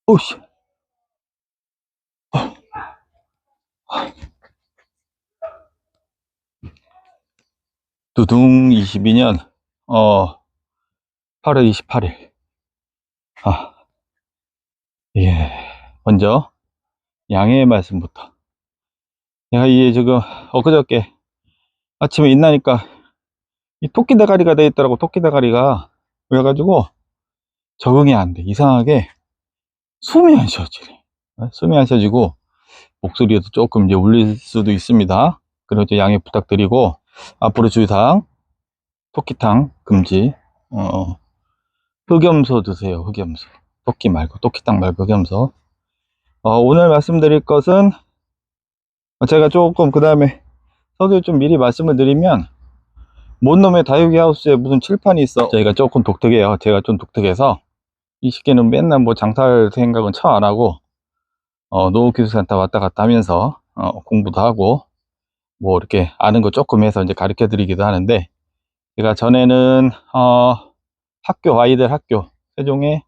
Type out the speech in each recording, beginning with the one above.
오씨. 두둥 22년 8월 28일. 예. 먼저 양해의 말씀부터. 내가 이게 지금 엊그저께 아침에 일나니까 이 토끼 대가리가 돼 있더라고. 토끼 대가리가. 그래가지고 적응이 안 돼. 이상하게 숨이 안 쉬어지네. 숨이 안 쉬어지고 목소리에도 조금 이제 울릴 수도 있습니다. 그래서 양해 부탁드리고, 앞으로 주의사항 토끼탕 금지. 흑염소 드세요. 흑염소. 토끼 말고, 토끼탕 말고 흑염소. 오늘 말씀드릴 것은, 제가 조금 그 다음에 서두에 좀 미리 말씀을 드리면, 뭔 놈의 다육이 하우스에 무슨 칠판이 있어. 저희가 조금 독특해요. 제가 좀 독특해서 이 시기는 맨날 뭐 장사할 생각은 처 안 하고 농업기술센터 왔다 갔다 하면서 공부도 하고 뭐 이렇게 아는 거 조금 해서 이제 가르쳐 드리기도 하는데, 제가 전에는 학교, 아이들 학교, 세종의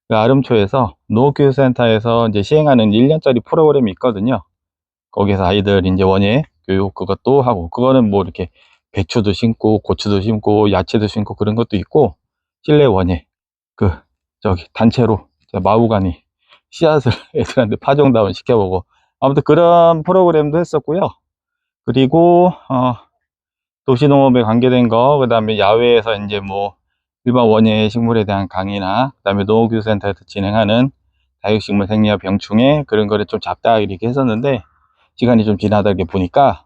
그 아름초에서 농업기술센터에서 이제 시행하는 1년짜리 프로그램이 있거든요. 거기서 아이들 이제 원예 교육 그것도 하고, 그거는 뭐 이렇게 배추도 심고 고추도 심고 야채도 심고 그런 것도 있고, 실내 원예 그 저기 단체로 마구간이 씨앗을 애들한테 파종다운 시켜보고, 아무튼 그런 프로그램도 했었고요. 그리고 도시농업에 관계된 거, 그 다음에 야외에서 이제 뭐 일반 원예 식물에 대한 강의나, 그 다음에 농업기술센터에서 진행하는 다육식물 생리학 병충해 그런 거를 좀 잡다하게 이렇게 했었는데, 시간이 좀 지나다 이렇게 보니까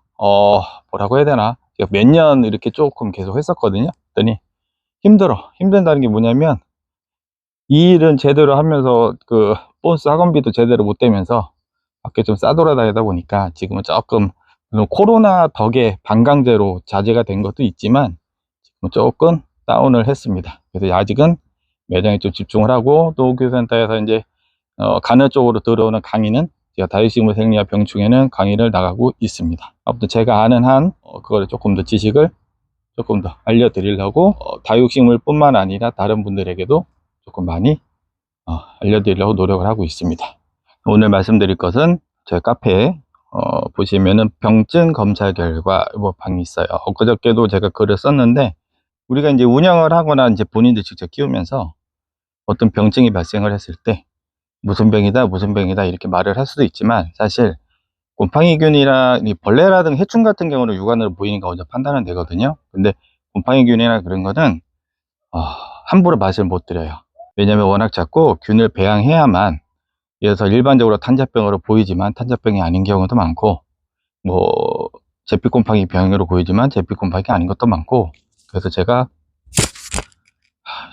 뭐라고 해야 되나, 제가 몇 년 이렇게 조금 계속 했었거든요. 그랬더니 힘든다는 게 뭐냐면, 이 일은 제대로 하면서 그 보너스 학원비도 제대로 못 대면서 밖에 좀 싸돌아다니다 보니까 지금은 조금, 물론 코로나 덕에 반강제로 자제가 된 것도 있지만 지금은 조금 다운을 했습니다. 그래서 아직은 매장에 좀 집중을 하고, 또 교육센터에서 이제 간헐 쪽으로 들어오는 강의는, 제가 다육식물 생리학 병충해는 강의를 나가고 있습니다. 아무튼 제가 아는 한 그거를 조금 더 지식을 조금 더 알려드리려고, 다육식물 뿐만 아니라 다른 분들에게도 조금 많이 알려드리려고 노력을 하고 있습니다. 오늘 말씀드릴 것은 제 카페에 보시면은 병증 검사 결과 뭐 방이 있어요. 엊그저께도 제가 글을 썼는데, 우리가 이제 운영을 하거나 이제 본인도 직접 키우면서 어떤 병증이 발생을 했을 때 무슨 병이다 무슨 병이다 이렇게 말을 할 수도 있지만, 사실 곰팡이균이나 벌레라 등 해충 같은 경우는 육안으로 보이니까 먼저 판단은 되거든요. 근데 곰팡이균이나 그런 거는 함부로 맛을 못 드려요. 왜냐면 워낙 작고 균을 배양해야만, 그래서 일반적으로 탄저병으로 보이지만 탄저병이 아닌 경우도 많고, 뭐 제피곰팡이 병으로 보이지만 제피곰팡이 아닌 것도 많고, 그래서 제가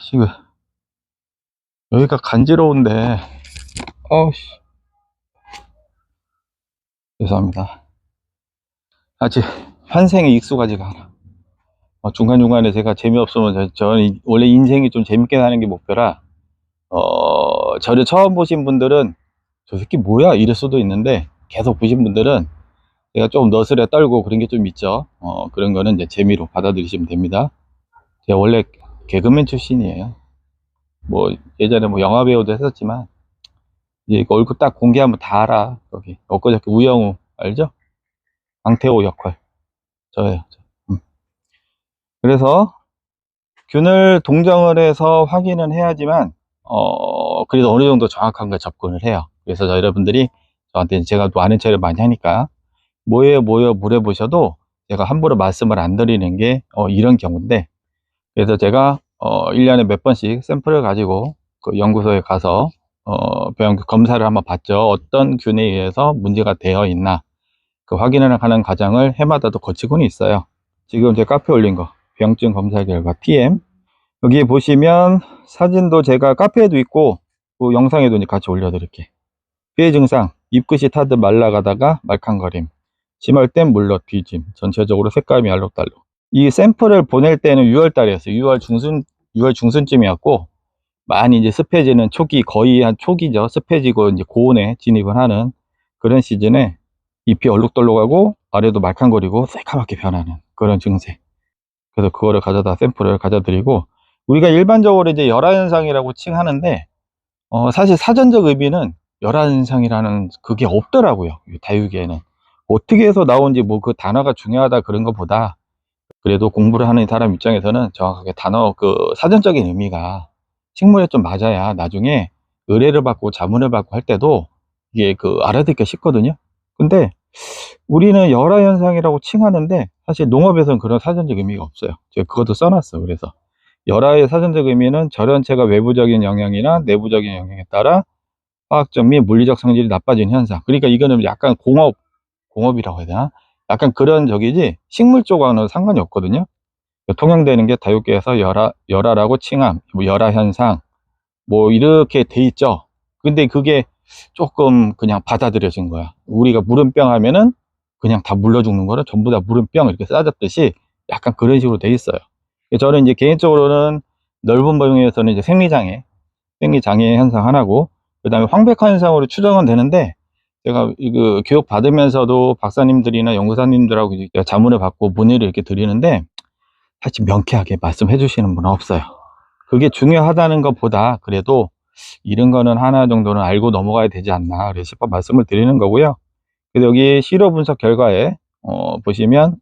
지금 여기가 간지러운데, 죄송합니다. 아직 환생에 익숙하지가 않아. 중간중간에 제가 재미없으면, 저는 원래 인생이 좀 재밌게 사는 게 목표라, 저를 처음 보신 분들은 저 새끼 뭐야 이럴 수도 있는데, 계속 보신 분들은 제가 좀 너스레 떨고 그런 게 좀 있죠. 그런 거는 이제 재미로 받아들이시면 됩니다. 제가 원래 개그맨 출신이에요. 뭐 예전에 뭐 영화 배우도 했었지만, 이제 얼굴 딱 공개하면 다 알아. 거기 엊그저께 우영우 알죠? 강태호 역할 저예요. 그래서 균을 동정을 해서 확인은 해야지만 그래도 어느 정도 정확한 걸 접근을 해요. 그래서 여러분들이 저한테, 제가 또 아는 체를 많이 하니까 뭐예요 물어보셔도 제가 함부로 말씀을 안 드리는 게 이런 경우인데, 그래서 제가 1년에 몇 번씩 샘플을 가지고 그 연구소에 가서 병 검사를 한번 받죠. 어떤 균에 의해서 문제가 되어 있나 그 확인을 하는 과정을 해마다 도 거치고는 있어요. 지금 제 카페에 올린 거 병증 검사 결과 TM, 여기 보시면 사진도 제가 카페에도 있고 그 영상에도 이제 같이 올려드릴게요. 피해 증상: 잎끝이 타듯 말라가다가 말캉거림, 심할 땐 물러 뒤짐, 전체적으로 색감이 알록달록. 이 샘플을 보낼 때는 6월 달이었어요. 6월 중순쯤이었고, 많이 이제 습해지는 초기, 거의 한 초기죠. 습해지고 이제 고온에 진입을 하는 그런 시즌에 잎이 얼룩덜룩하고 아래도 말캉거리고 새카맣게 변하는 그런 증세. 그래서 그거를 샘플을 가져드리고, 우리가 일반적으로 이제 열화 현상이라고 칭하는데, 사실 사전적 의미는 열화현상이라는 그게 없더라고요. 이 다육이에는. 어떻게 해서 나온지 뭐 그 단어가 중요하다 그런 것보다 그래도 공부를 하는 사람 입장에서는 정확하게 단어 그 사전적인 의미가 식물에 좀 맞아야 나중에 의뢰를 받고 자문을 받고 할 때도 이게 그 알아듣기가 쉽거든요. 근데 우리는 열화현상이라고 칭하는데 사실 농업에서는 그런 사전적 의미가 없어요. 제가 그것도 써놨어. 그래서 열화의 사전적 의미는 절연체가 외부적인 영향이나 내부적인 영향에 따라 화학적 및 물리적 성질이 나빠지는 현상. 그러니까 이거는 약간 공업이라고 해야 되나? 약간 그런 적이지 식물 쪽과는 상관이 없거든요. 통용되는 게 다육계에서 열화라고 칭함, 뭐 열화현상, 뭐 이렇게 돼 있죠. 근데 그게 조금 그냥 받아들여진 거야. 우리가 물음병 하면은 그냥 다 물러 죽는 거를 전부 다 물음병 이렇게 싸졌듯이 약간 그런 식으로 돼 있어요. 저는 이제 개인적으로는 넓은 범위에서는 이제 생리장애 현상 하나고, 그 다음에 황백화 현상으로 추정은 되는데, 제가 이거 교육 받으면서도 박사님들이나 연구사님들하고 이제 자문을 받고 문의를 이렇게 드리는데, 사실 명쾌하게 말씀해 주시는 분은 없어요. 그게 중요하다는 것보다 그래도 이런 거는 하나 정도는 알고 넘어가야 되지 않나 그래서 싶어 말씀을 드리는 거고요. 그래서 여기 시료 분석 결과에 보시면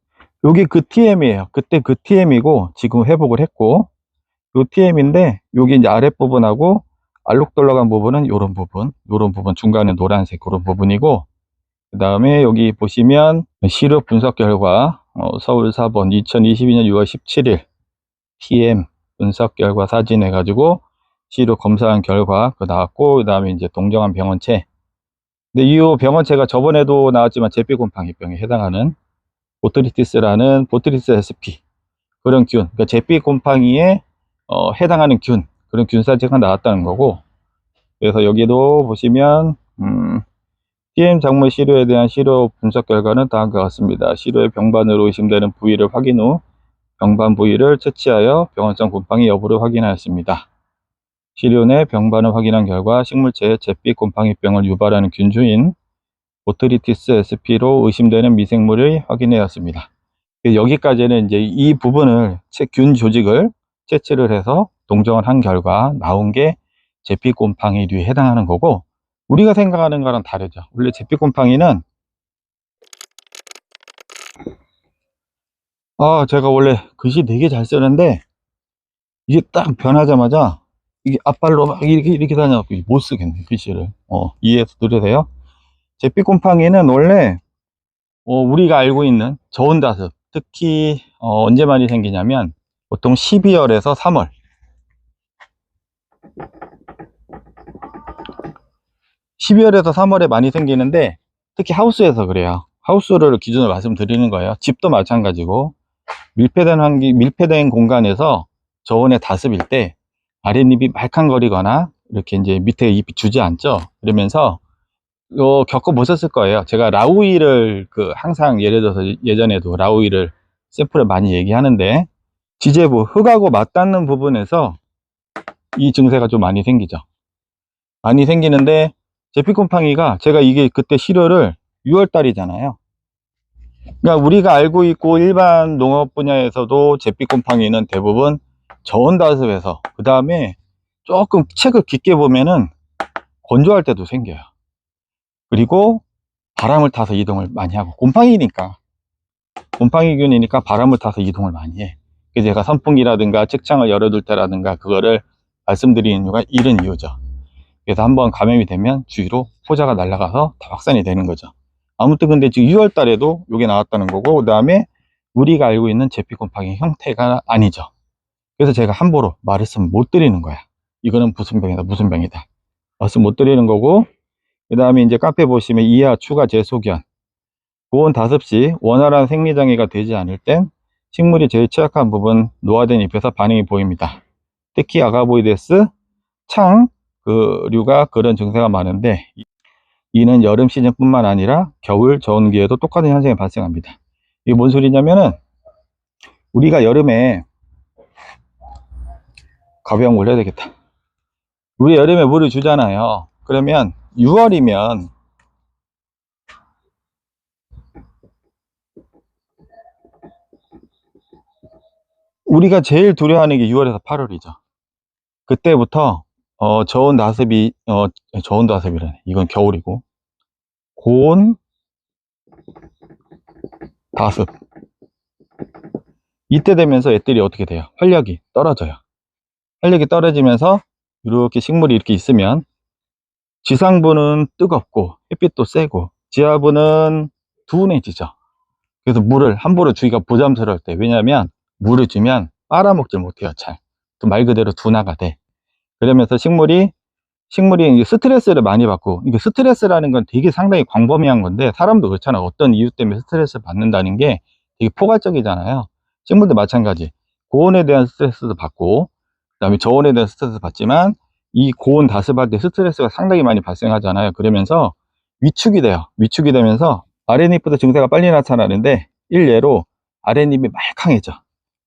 여기 그 TM이에요. 그때 그 TM이고 지금 회복을 했고, 요 TM인데 여기 이제 아랫부분하고 알록달록한 부분은 요런 부분 중간에 노란색 그런 부분이고, 그 다음에 여기 보시면 시료 분석 결과 서울 4번 2022년 6월 17일 TM 분석 결과 사진 해가지고 시료 검사한 결과 그 나왔고, 그 다음에 이제 동정한 병원체. 근데 이 병원체가 저번에도 나왔지만 제피곰팡이병에 해당하는 보트리티스라는 보트리티스 sp 그런 균, 그러니까 제피곰팡이에 해당하는 균, 그런 균사체가 나왔다는 거고. 그래서 여기도 보시면 TM 작물 시료에 대한 시료 분석 결과는 다음과 같습니다. 시료의 병반으로 의심되는 부위를 확인 후 병반 부위를 채취하여 병원성 곰팡이 여부를 확인하였습니다. 시료 내 병반을 확인한 결과 식물체의 잿빛 곰팡이병을 유발하는 균주인 보트리티스 sp로 의심되는 미생물을 확인하였습니다. 여기까지는 이제 이 부분을 균 조직을 채취를 해서 동정을 한 결과 나온 게 잿빛 곰팡이류에 해당하는 거고, 우리가 생각하는 거랑 다르죠. 원래 잿빛 곰팡이는 제가 원래 글씨 되게 잘 쓰는데 이게 딱 변하자마자 이게 앞발로 막 이렇게 다녀갖고 못 쓰겠네 글씨를. 이해해서 들으세요. 잿빛 곰팡이는 원래 우리가 알고 있는 저온다습, 특히 언제 많이 생기냐면 보통 12월에서 3월, 12월에서 3월에 많이 생기는데 특히 하우스에서 그래요. 하우스를 기준으로 말씀드리는 거예요. 집도 마찬가지고 밀폐된 공간에서 저온의 다습일 때 아랫잎이 말캉거리거나 이렇게 이제 밑에 잎이 주지않죠. 그러면서 겪어보셨을 거예요. 제가 라우이를 항상 예를 들어서 예전에도 라우이를 샘플을 많이 얘기하는데, 지제부 흙하고 맞닿는 부분에서 이 증세가 좀 많이 생기죠. 많이 생기는데 제피곰팡이가, 제가 이게 그때 시료를 6월 달이잖아요. 그러니까 우리가 알고 있고 일반 농업 분야에서도 제피곰팡이는 대부분 저온다습에서, 그 다음에 조금 책을 깊게 보면은 건조할 때도 생겨요. 그리고 바람을 타서 이동을 많이 하고, 곰팡이균이니까 바람을 타서 이동을 많이 해. 그래서 제가 선풍기라든가 책창을 열어둘 때라든가 그거를 말씀드리는 이유가 이런 이유죠. 그래서 한번 감염이 되면 주위로 포자가 날아가서 다 확산이 되는 거죠. 아무튼 근데 지금 6월 달에도 이게 나왔다는 거고, 그 다음에 우리가 알고 있는 제피곰팡이 형태가 아니죠. 그래서 제가 함부로 말씀을 못 드리는 거야. 이거는 무슨 병이다 무슨 병이다 말씀 못 드리는 거고, 그 다음에 이제 카페 보시면 이하 추가 제소견, 고온 다습 시 원활한 생리장애가 되지 않을 땐 식물이 제일 취약한 부분 노화된 잎에서 반응이 보입니다. 특히 아가보이데스, 창 류가 그런 증세가 많은데, 이는 여름 시즌 뿐만 아니라 겨울 저온기에도 똑같은 현상이 발생합니다. 이게 뭔 소리냐면은, 우리가 여름에 가벼운 걸 해야 되겠다. 우리 여름에 물을 주잖아요. 그러면 6월이면 우리가 제일 두려워하는 게 6월에서 8월이죠. 그때부터 저온 다습이, 저온 다습이라네. 이건 겨울이고. 고온 다습. 이때 되면서 애들이 어떻게 돼요? 활력이 떨어져요. 활력이 떨어지면서 이렇게 식물이 이렇게 있으면 지상부는 뜨겁고 햇빛도 세고 지하부는 둔해지죠. 그래서 물을 함부로 주기가 부담스러울 때, 왜냐하면 물을 주면 빨아먹질 못해요. 잘. 또 말 그대로 둔화가 돼. 그러면서 식물이 이제 스트레스를 많이 받고, 이게 스트레스라는 건 되게 상당히 광범위한 건데, 사람도 그렇잖아. 어떤 이유 때문에 스트레스를 받는다는 게 되게 포괄적이잖아요. 식물도 마찬가지. 고온에 대한 스트레스도 받고, 그다음에 저온에 대한 스트레스 받지만, 이 고온 다습할 때 스트레스가 상당히 많이 발생하잖아요. 그러면서 위축이 돼요. 위축이 되면서 아랫잎부터 증세가 빨리 나타나는데, 일례로 아랫잎이 말캉해져.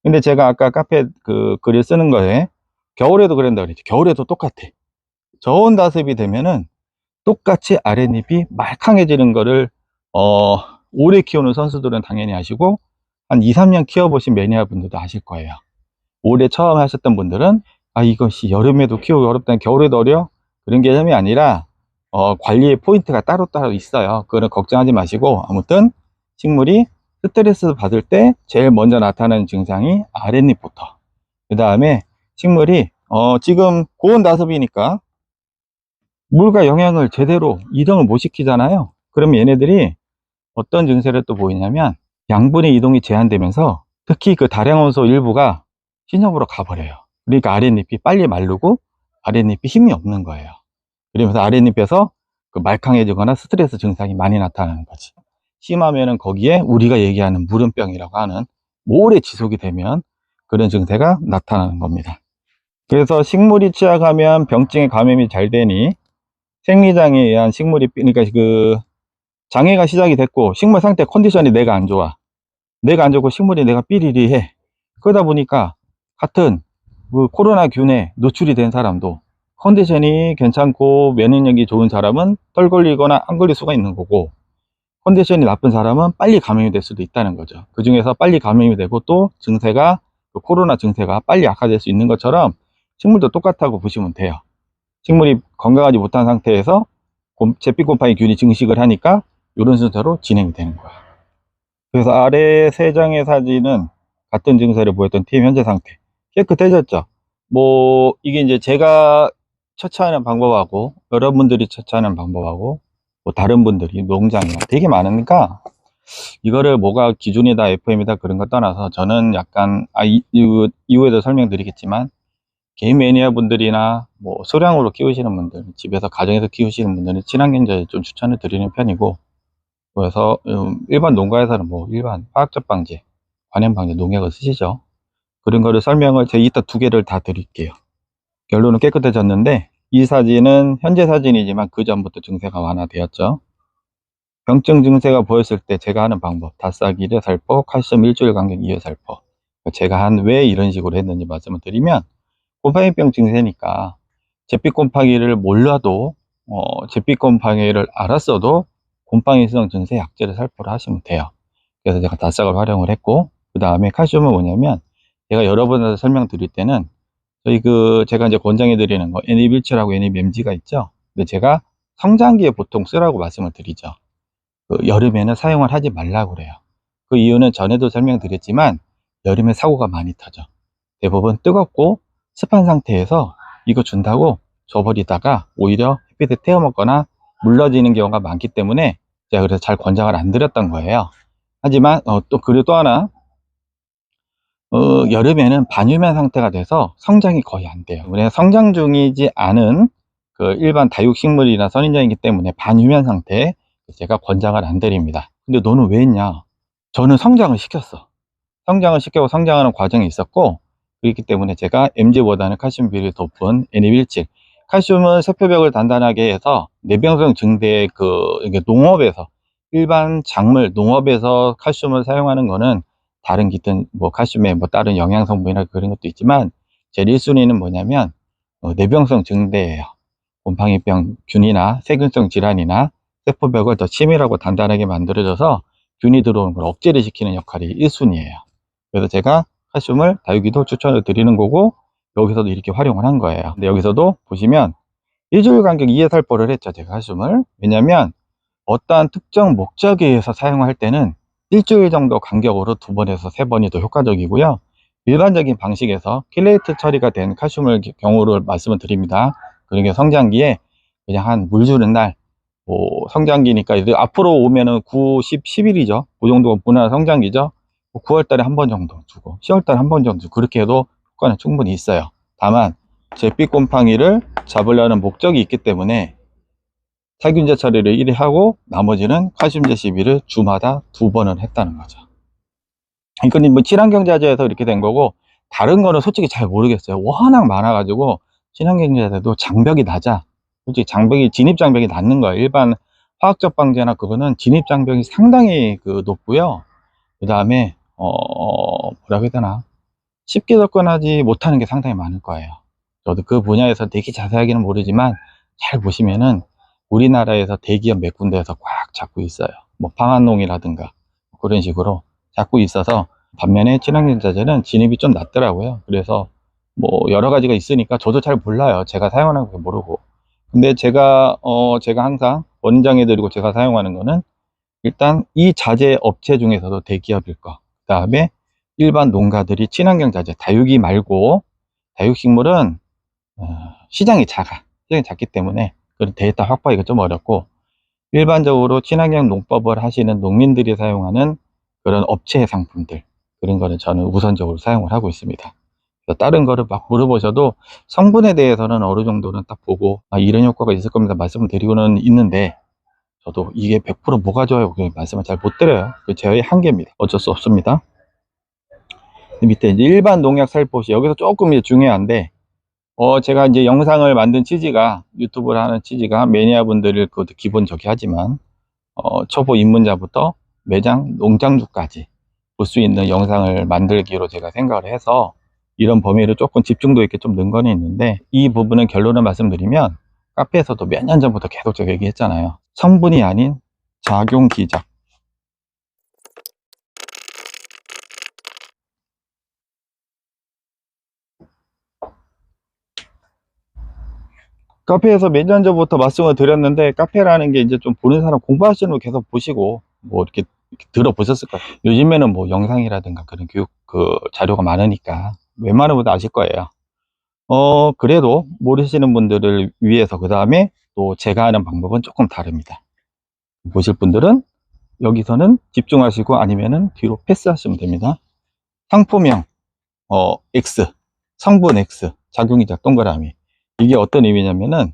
근데 제가 아까 카페 그 글을 쓰는 거에 겨울에도 그런다 그랬죠. 겨울에도 똑같아. 저온 다습이 되면은 똑같이 아랫잎이 말캉해지는 거를 오래 키우는 선수들은 당연히 아시고, 한 2, 3년 키워보신 매니아 분들도 아실 거예요. 올해 처음 하셨던 분들은 아, 이것이 여름에도 키우기 어렵다, 겨울에도 어려, 그런 개념이 아니라 관리의 포인트가 따로따로 있어요. 그거는 걱정하지 마시고, 아무튼 식물이 스트레스 받을 때 제일 먼저 나타나는 증상이 아랫잎부터, 그 다음에 식물이 지금 고온 다습이니까 물과 영양을 제대로 이동을 못 시키잖아요. 그러면 얘네들이 어떤 증세를 또 보이냐면, 양분의 이동이 제한되면서 특히 그 다량원소 일부가 신협으로 가버려요. 그러니까 아랫잎이 빨리 마르고 아랫잎이 힘이 없는 거예요. 그러면서 아랫잎에서 그 말캉해지거나 스트레스 증상이 많이 나타나는 거지. 심하면은 거기에 우리가 얘기하는 무름병이라고 하는, 오래 지속이 되면 그런 증세가 나타나는 겁니다. 그래서 식물이 취약하면 병증의 감염이 잘 되니, 생리장에 의한 식물이, 그러니까 그 장애가 시작이 됐고 식물 상태 컨디션이 내가 안 좋아. 내가 안 좋고 식물이 내가 삐리리해. 그러다 보니까 같은 그 코로나균에 노출이 된 사람도 컨디션이 괜찮고 면역력이 좋은 사람은 덜 걸리거나 안 걸릴 수가 있는 거고, 컨디션이 나쁜 사람은 빨리 감염이 될 수도 있다는 거죠. 그 중에서 빨리 감염이 되고 또 증세가, 그 코로나 증세가 빨리 악화될 수 있는 것처럼 식물도 똑같다고 보시면 돼요. 식물이 건강하지 못한 상태에서 제피곰팡이 균이 증식을 하니까 이런 순서로 진행이 되는 거야. 그래서 아래 세 장의 사진은 같은 증세를 보였던 팀 현재 상태. 깨끗해졌죠. 뭐 이게 이제 제가 처치하는 방법하고 여러분들이 처치하는 방법하고 뭐 다른 분들이 농장이나 되게 많으니까, 이거를 뭐가 기준이다 FM이다 그런 거 떠나서, 저는 약간 이후에도 설명드리겠지만, 개인 매니아 분들이나 뭐 소량으로 키우시는 분들, 집에서 가정에서 키우시는 분들은 친환경자에 좀 추천을 드리는 편이고, 그래서 일반 농가에서는 뭐 일반 화학적 방제, 관염 방제 농약을 쓰시죠. 그런 거를 설명을 제가 이따 2개를 다 드릴게요. 결론은 깨끗해졌는데, 이 사진은 현재 사진이지만 그 전부터 증세가 완화되었죠. 병증 증세가 보였을 때 제가 하는 방법, 다싸기 1회살포, 칼슘 일주일 간격 2회살포. 제가 왜 이런 식으로 했는지 말씀을 드리면, 곰팡이병 증세니까 제피곰팡이를 몰라도, 제피곰팡이를 알았어도 곰팡이성 증세 약제를 살포를 하시면 돼요. 그래서 제가 다싹을 활용을 했고, 그 다음에 칼슘은 뭐냐면, 제가 여러 번에서 설명드릴 때는 제가 이제 권장해 드리는 거 NE17하고 NE-MG가 있죠. 근데 제가 성장기에 보통 쓰라고 말씀을 드리죠. 여름에는 사용을 하지 말라고 그래요. 그 이유는 전에도 설명드렸지만, 여름에 사고가 많이 터져. 대부분 뜨겁고 습한 상태에서 이거 준다고 줘버리다가 오히려 햇빛에 태워 먹거나 물러지는 경우가 많기 때문에 제가 그래서 잘 권장을 안 드렸던 거예요. 하지만 그리고 또 하나, 여름에는 반유면 상태가 돼서 성장이 거의 안 돼요. 그래서 성장 중이지 않은 그 일반 다육식물이나 선인장이기 때문에 반유면 상태 제가 권장을 안 드립니다. 근데 너는 왜 했냐? 저는 성장을 시켰어. 성장을 시키고 성장하는 과정이 있었고, 그렇기 때문에 제가 MG보다는 칼슘 비율이 높은 NE17. 칼슘은 세포벽을 단단하게 해서 내병성 증대의 이게 농업에서, 일반 작물 농업에서 칼슘을 사용하는 거는 다른 기튼 뭐 칼슘에 뭐 다른 영양 성분이나 그런 것도 있지만, 제일 1순위는 뭐냐면 내병성 증대예요. 곰팡이병 균이나 세균성 질환이나 세포벽을 더 치밀하고 단단하게 만들어줘서 균이 들어오는 걸 억제를 시키는 역할이 1순위예요. 그래서 제가 칼슘을 다육이도 추천을 드리는 거고, 여기서도 이렇게 활용을 한 거예요. 근데 여기서도 보시면 일주일 간격 이해살포를 했죠, 제가 칼슘을. 왜냐면 어떠한 특정 목적에 의해서 사용할 때는 일주일 정도 간격으로 2번에서 3번이 더 효과적이고요. 일반적인 방식에서 킬레이트 처리가 된 칼슘을 경우를 말씀을 드립니다. 그러니까 성장기에 그냥 한 물 주는 날, 뭐 성장기니까 이제 앞으로 오면은 9, 10, 11이죠. 그 정도가 무난한 성장기죠. 9월 달에 한 번 정도 주고 10월 달에 한 번 정도 주고 그렇게 해도 효과는 충분히 있어요. 다만 잿빛곰팡이를 잡으려는 목적이 있기 때문에 살균제 처리를 1회 하고 나머지는 칼슘제 시비를 주마다 2번을 했다는 거죠. 이건 뭐 친환경자재에서 이렇게 된 거고, 다른 거는 솔직히 잘 모르겠어요. 워낙 많아가지고 친환경자재도 장벽이 낮아. 솔직히 진입장벽이 낮는 거예요. 일반 화학적 방제나 그거는 진입장벽이 상당히 높고요. 그 다음에 뭐라고 해야 되나, 쉽게 접근하지 못하는 게 상당히 많을 거예요. 저도 그 분야에서 되게 자세하게는 모르지만 잘 보시면은 우리나라에서 대기업 몇 군데에서 꽉 잡고 있어요. 뭐 방한농이라든가 그런 식으로 잡고 있어서, 반면에 친환경자재는 진입이 좀 낮더라고요. 그래서 뭐 여러 가지가 있으니까 저도 잘 몰라요. 제가 사용하는 거 모르고. 근데 제가 항상 권장해 드리고 제가 사용하는 거는, 일단 이 자재 업체 중에서도 대기업일 거, 그 다음에 일반 농가들이 친환경 자재, 다육이 말고, 다육식물은 시장이 작기 때문에 그런 데이터 확보하기가 좀 어렵고, 일반적으로 친환경 농법을 하시는 농민들이 사용하는 그런 업체의 상품들, 그런 거는 저는 우선적으로 사용을 하고 있습니다. 다른 거를 막 물어보셔도 성분에 대해서는 어느 정도는 딱 보고 이런 효과가 있을 겁니다 말씀을 드리고는 있는데, 저도 이게 100% 뭐가 좋아요 그 말씀을 잘 못 드려요. 그 저의 한계입니다. 어쩔 수 없습니다. 밑에 이제 일반 농약 살포시, 여기서 조금 이제 중요한데, 제가 이제 영상을 만든 취지가, 유튜브를 하는 취지가 매니아 분들을 그것도 기본적이 하지만 초보 입문자부터 매장 농장주까지 볼 수 있는 영상을 만들기로 제가 생각을 해서 이런 범위를 조금 집중도 있게 좀 넣은 건 있는데, 이 부분은 결론을 말씀드리면 카페에서도 몇 년 전부터 계속 제가 얘기했잖아요. 성분이 아닌 작용 기작. 카페에서 몇 년 전부터 말씀을 드렸는데, 카페라는 게 이제 좀 보는 사람, 공부하시는 분 계속 보시고 뭐 이렇게 들어보셨을 거예요. 요즘에는 뭐 영상이라든가 그런 교육 자료가 많으니까 웬만한 분들 아실 거예요. 그래도 모르시는 분들을 위해서, 그 다음에 또 제가 하는 방법은 조금 다릅니다. 보실 분들은 여기서는 집중하시고 아니면은 뒤로 패스하시면 됩니다. 상품명 X, 성분 X, 작용이작 동그라미. 이게 어떤 의미냐면은,